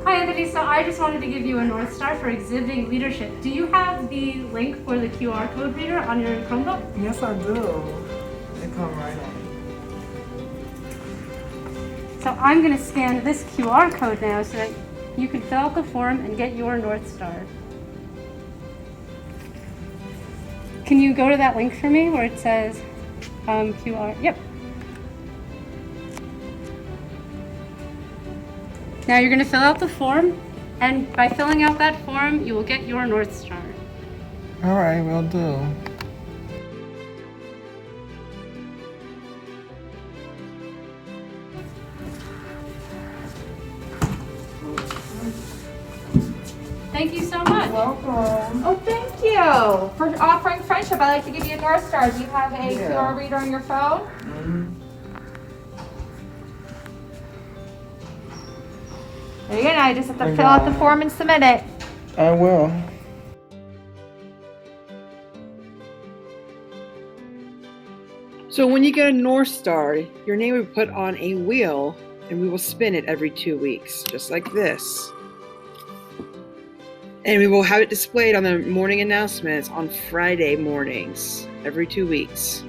Hi Anthony, so I just wanted to give you a North Star for exhibiting leadership. Do you have the link for the QR code reader on your Chromebook? Yes, I do. They come right on. So I'm going to scan this QR code now so that you can fill out the form and get your North Star. Can you go to that link for me where it says QR? Yep. Now you're going to fill out the form, and by filling out that form, you will get your North Star. All right, will do. Thank you so much. Welcome. Oh, thank you for offering friendship. I'd like to give you a North Star. Do you have a QR reader on your phone? There you go. Now you just have to fill out the form and submit it. I will. So when you get a North Star, your name will be put on a wheel and we will spin it every 2 weeks, just like this. And we will have it displayed on the morning announcements on Friday mornings, every 2 weeks.